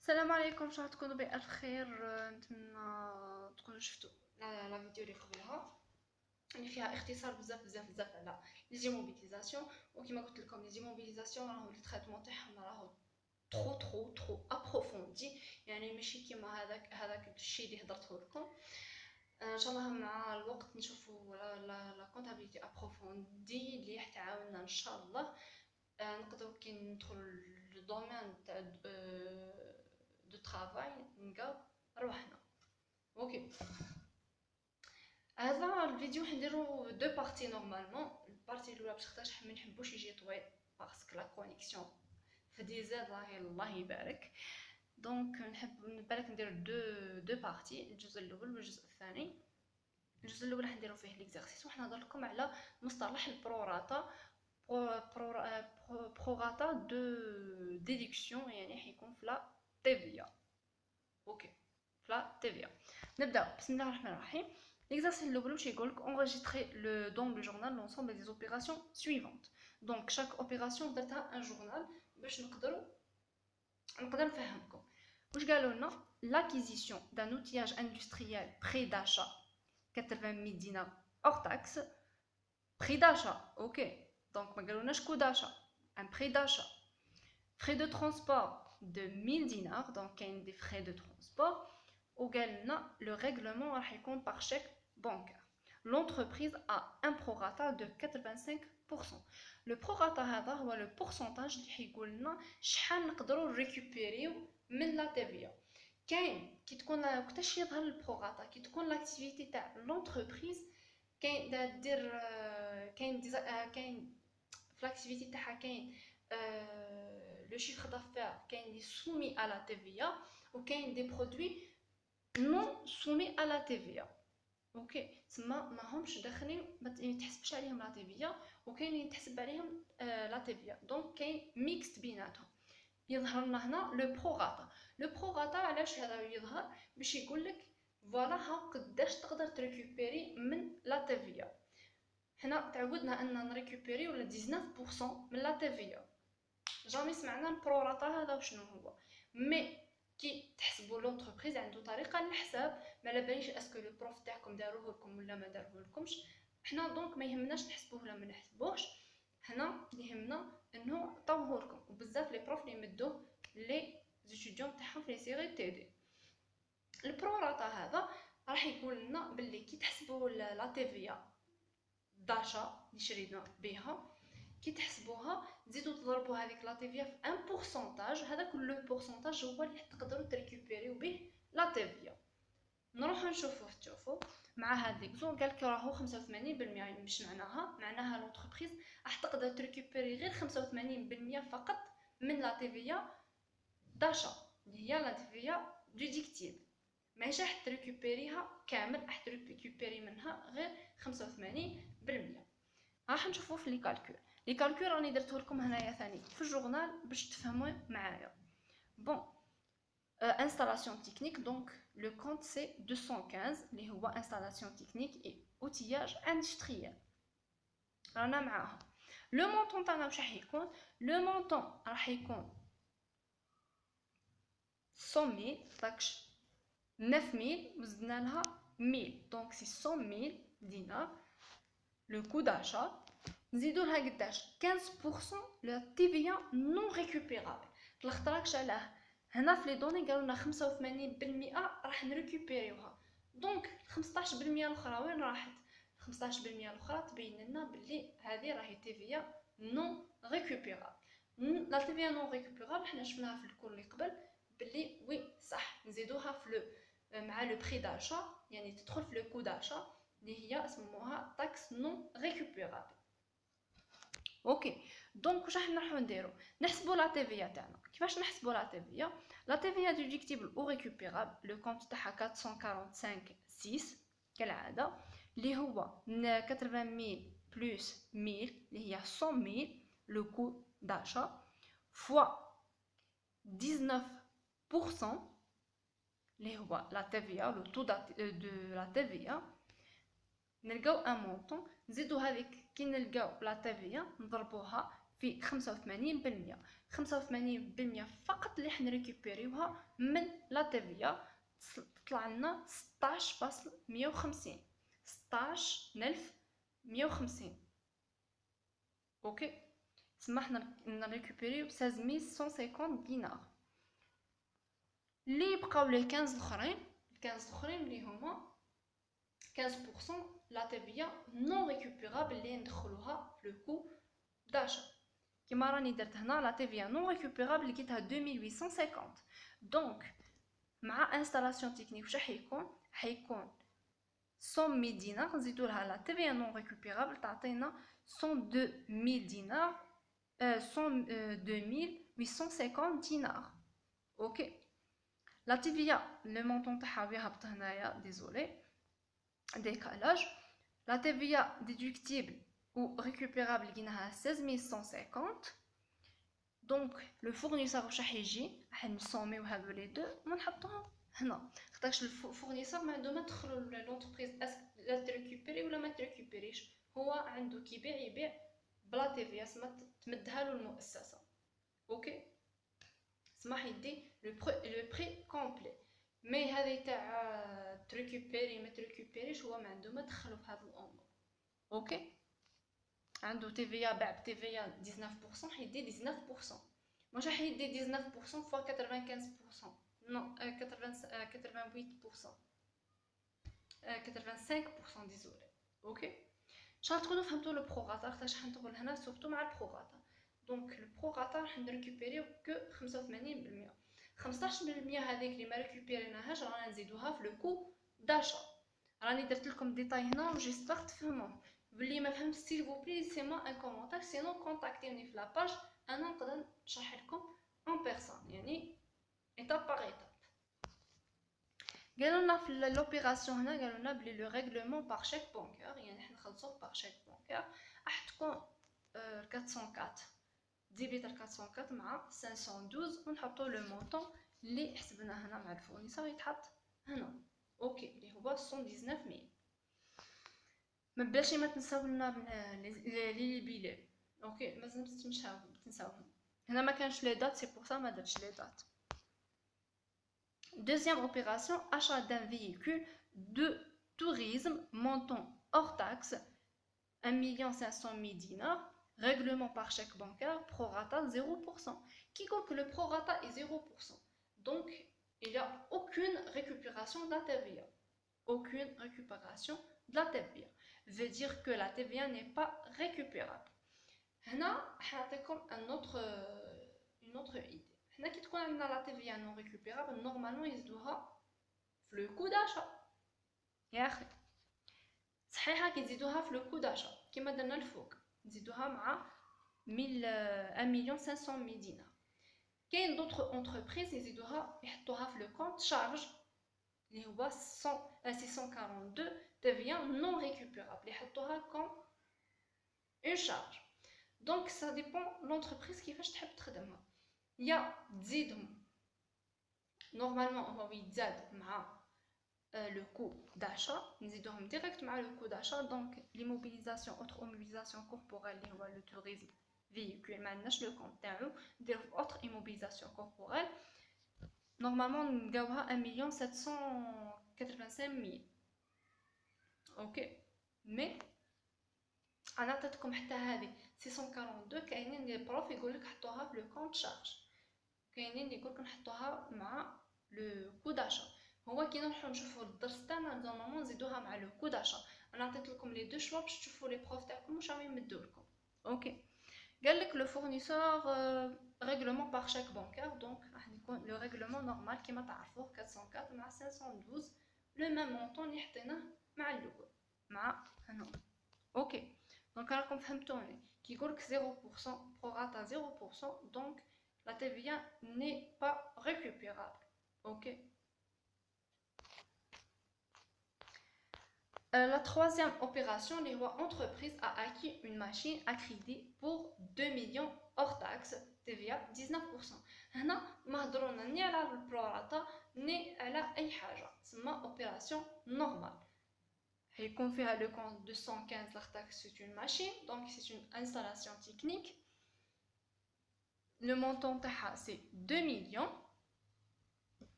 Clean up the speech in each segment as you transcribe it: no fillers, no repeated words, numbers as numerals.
السلام عليكم، ان شاء الله تكونوا بألف خير. نتمنى تكونوا شفتوا لا فيديو اللي قبلها اللي فيها اختصار بزاف على لي زيموبيليزاسيون. وكما قلت لكم لي زيموبيليزاسيون راهو لي تريتمون تاعهم راهو ترو ابروفوندي، يعني ماشي كيما هذاك الشيء اللي هضرته لكم. ان شاء الله مع الوقت نشوفوا لا كونتابيليتي ابروفوندي اللي راح تعاوننا ان شاء الله. نقدروا كي ندخلوا للدومين تاع دو ترافاي نلقاو رواحنا. اوكي، هذا الفيديو حنديرو دو بارتي نورمالمون. البارتي الاولى باش خاطرش ما نحبوش يجي طويل باسكو لا كونيكسيون في ديزاد راهي الله يبارك. دونك نحب بالك ندير دو بارتي، الجزء الاول والجزء الثاني. الجزء الاول حنديرو فيه ليكزارسيس وحنهضر لكم على مصطلح البروراتا. بروراتا دو ديدكسيون، يعني حيكون في لا تيفيا. اوكي، في لا تيفيا. نبدا بسم الله الرحمن الرحيم. L'exercice الاول باش يقولك enregistrer le dans le journal l'ensemble des opérations suivantes. Donc chaque opération درتها un journal باش نقدر نفهمكم. واش قالوا لنا؟ l'acquisition d'un outillage industriel prix d'achat 80 000 dinars hors taxe. prix d'achat, ok. Donc ما قالولناش coût d'achat, un prix d'achat. frais de transport de 1000 dinars, donc كاين des frais de transport. وقالنا le règlement راح يكون par chèque bancaire. L'entreprise a un prorata de 85%. Le prorata هذا هو le pourcentage اللي حيقول لنا شحال نقدروا ريكوبيريو من لا تيفيا. كاين كي تكون وقتاش يظهر البروراتا كي تكون لاكتيفيتي تاع لونتربريز. كاين دير كاين في لاكتيفيتي تاعها كاين لو شيفر دافير كاين لي سومي à la TVA وكاين دي برودوي نون سومي à la TVA. اوكي، تما ماهمش داخلين ما يتحسبش عليهم لا تيفيا وكاين يتحسب عليهم لا تيفيا. دونك كاين ميكست بيناتهم. يظهر لنا هنا لو بروراتا. لو بروراتا علاش هذا يظهر؟ باش يقول لك فوالا ها قداش تقدر تريكوبيري من لا تيفيا. حنا تعودنا ان نريكوبيري ولا 19% من لا تيفيا. جامي سمعنا البروراتا هذا وشنو هو. مي كي تحسبوا لونتربريز عنده طريقه للحساب، ما على باليش اسكو لو بروف تاعكم داروه لكم ولا ما داروه لكمش. حنا دونك ما يهمناش نحسبوه ولا ما نحسبوهش، حنا اللي يهمنا انه عطاوه لكم. وبزاف لي بروف اللي يمدوه لي زيتيديون تاعهم في لي سيري تي دي. البروراتا هذا راح يقول لنا باللي كي تحسبوا لا تيفيا داشا اللي شرينا بها، كي تحسبوها تزيدوا تضربوا هذيك لا تيفيا في ان بورسونتاج. هذاك لو بورسونتاج هو اللي تقدروا تريكوبيريو به لا تيفيا. نروحوا نشوفوا مع هاد ليكزون. قالك راهو 85%. مش معناها لونتربريز راح تقدر تريكوبيري غير 85% فقط من لا تيفيا داشا اللي هي لا تيفيا ديديكتيف. ماشي راح تريكوبيريها كامل، راح تريكوبيري منها غير 85%. راح نشوفوا في لي كالكول. لي كالكول راني درته لكم هنايا ثاني في الجورنال باش تفهموا معايا. بون installation technique, donc le compte c'est 215 اللي هو installation technique et outillage industriel. رانا معاها. لو مونطون تاعنا واش راح يكون؟ لو مونطون راح يكون 100000 داكش 9000 وزدنا لها 1000، دونك سي 100000 دينار. لو كو داشا نزيدو لها قداش 15% لو تيفيا نون ريكوبيرابل. الخطراكش علاه هنا في لي دوني قالوا لنا 85% راح نريكوبيريوها. دونك 15% الاخرى وين راحت؟ 15% الاخرى تبين لنا باللي هذه راهي تيفيا نون ريكوبيرابل. لا تيفيا نون ريكوبيرابل حنا شفناها في الكور اللي قبل باللي وي صح نزيدوها في لو مع لو بري داشا، يعني تدخل في لو كو داشا اللي هي اسموها تاكس نون ريكوبيرابل. اوكي، دونك واش راح نروحو نديرو؟ نحسبوا لا تيفيا تاعنا. كيفاش نحسبوا لا تيفيا؟ لا تيفيا ديدكتيبل او ريكوبيرابل لو كونت تاعها 445.6 كالعاده، اللي هو 80000 بلس 1000 اللي هي 100000 لو كو داشا فوا 19% اللي هو لا تيفيا لو تو دو لا تيفيا. نلقاو ان مونطون نزيدو هذيك كي نلقاو لا تيفيا نضربوها في 85%. 85% فقط اللي راح نريكوبيريوها من لا تيفيا طلع لنا 16,150 16150. اوكي تسمى حنا نريكوبيريو 16150 دينار. اللي بقاو لي 15 الاخرين اللي هما 15% لا تيفيا نون ريكوبيرابل اللي ندخلوها في لو كو داشا. كيما راني درت هنا لا تيفيا نون ريكوبيرابل لقيتها 2850. دونك مع انستالاسيون تكنيك واش حيكون 100,000 دينار نزيدو لها لا تيفيا نون ريكوبيرابل تعطينا 102,000 دينار 102,850 دينار. اوكي لا تيفيا لو مونطون تاعها يهبط هنايا ديزولي décalage. La TVA déductible ou récupérable لقيناها 16150. donc le fournisseur واش راح يجي راح نسوميو هادو لي دو ونحطوهم هنا خاطرش الفورنيسور ما عنده ما تدخلوا لونتربريز لا تريكوبيري ولا ما تريكوبيريش، هو عنده كيبيع يبيع بلا تيفيا سما تمدها له المؤسسه. اوكي سما يدي لو بري كومبلي. مي هذه تاع تريكوبيري ما تريكوبيريش هو ما عنده ما دخلوا في هذا الامور. اوكي عنده تيفيا باع بتيفيا 19% حيدي 19%، مش حيدي 19% فوا 95%، نو 85% ديزولي. اوكي شحال تكونوا فهمتوا لو بروغاتا خاطرش حندخل هنا سورتو مع البروغاتا. دونك البروغاتا راح نريكوبيريو كو 85%. 15% هذيك اللي ما ريكوبيريناهاش رانا نزيدوها في لو كو داشا. راني درت لكم ديتاي هنا وجيسبر تفهموه. باللي ما فهمت سيل فو بلي سيما ان كومونتير سينو كونتاكتيوني في لاباج انا نقدر نشرح لكم اون بيرسون يعني ايتاب باغ ايتاب. قالوا لنا في لوبيراسيون هنا قالوا لنا بلي لو ريغلومون باغ شيك بانكير يعني حنا نخلصوه باغ شيك بانكير راح تكون 404 ديبيتر 404 مع 512 ونحطو لو مونطون اللي حسبناه هنا مع الفورنيسور يتحط هنا. اوكي اللي هو 119,000. ما بلاش ما تنساو لنا لي بيلي. اوكي مازال تنساوهم هنا ما كانش لي دات سي بور سا ما درتش لي دات. Deuxième opération, achat d'un véhicule de tourisme montant hors taxe 1,500,000 dinars, règlement par chèque bancaire, prorata 0%. Qui dit que le prorata est 0%. Donc, il n'y a aucune récupération de la TVA. Aucune récupération de la TVA. Veut dire que la TVA n'est pas récupérable. Là, je vais vous donner une autre idée. Là, qui تكون عندنا la TVA non récupérable, normalement يزيدوها في le coût d'achat. يا أخي صحيحة كيزيدوها في le coût d'achat كيما درنا الفوق نزيدوها مع 1,500,000 دينار. كاين d'autres entreprises يزيدوها يحطوها في le compte charge اللي هو 642 TVA non récupérable يحطوها comme une charge. Donc ça dépend l'entreprise كيفاش تحب تخدمها. يا تزيدهم نورمالمون هو يتزاد مع لو كو داشا نزيدوهم ديريكت مع لو كو داشا. دونك لي موبيليزاسيون اوتر موبيليزاسيون كوربوريل اللي هو لو توريزم فييكول ما عندناش لو كونط تاعو نديرو في اوتر ايموبيليزاسيون كوربوريل نورمالمون نلقاوها 1,785,000. اوكي مي انا عطيتكم حتى هذه 642 كاينين لي بروف يقولك حطوها في لو كونط شارج كاينين اللي يقولك نحطوها مع لو كو داشا. هو كي نروحو نشوفو الدرس تاعنا نورمالمون نزيدوها مع لو كو داشا. انا عطيت لكم لي دو شوا باش تشوفوا لي بروف تاعكم واش راهم يمدوا لكم. اوكي قالك لو فورنيسور ريغلومون باغ شيك بانكير دونك راح يكون لو ريغلومون نورمال كيما تعرفوه 404 مع 512 لو ميم مونطون اللي حطيناه مع الاول مع هنا. اوكي دونك راكم فهمتوني كي يقولك 0% prorata 0% دونك la TVA n'est pas récupérable. Ok. La troisième opération, l'entreprise a acquis une machine à crédit pour 2 millions hors taxe, TVA 19%. هنا ما هضرونا ني على البروراتا ني على أي حاجة، سما opération normale. هيكون فيها le compte 215 la taxe c'est une machine, donc c'est une installation technique. Le montant c'est 2 millions.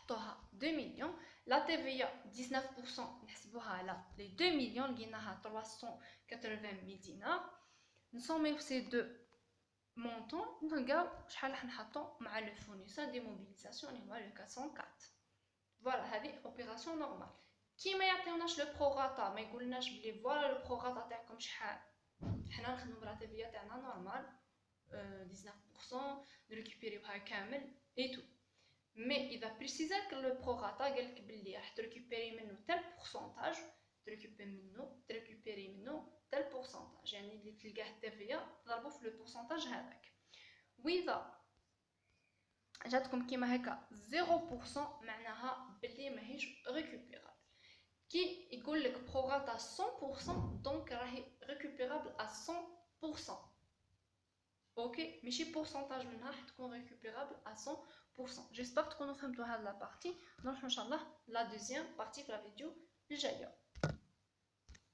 نحطوها 2 مليون. لا TVA 19% نحسبوها على لي 2 مليون لقيناها 380,000 دينار. نسوميو سي دو مونطون نلقاو شحال راح نحطو مع لو فورنيسور دي موبيليزاسيون اللي هو لو 404. فوالا هذه اوبيراسيون نورمال. كي ما يعطيوناش لو بروغاتا ما يقولناش بلي فوالا لو بروغاتا تاعكم شحال، حنا نخدمو بلا TVA تاعنا نورمال 19% نريكوبيريوها كامل اي تو. مي اذا بريسيزاك لو بروغاتا قالك بلي راح تريكوبيري منه تال بورسونتاج، تريكوبيري منه تال بورسونتاج، يعني اللي تلقاه TVA تضربو في لو بورسونتاج هذاك. واذا جاتكم كيما هكا 0% معناها بلي ماهيش ريكوبيرابل. كي يقول لك بروغاتا 100% دونك راهي ريكوبيرابل ا 100%. اوكي ماشي بورسونتاج منها حتكون ريكوبيرابل ا 100%. جيسبر تكونوا فهمتوا هاد لا بارتي. نروحو ان شاء الله لا دوزيام بارتي في لا فيديو الجايه.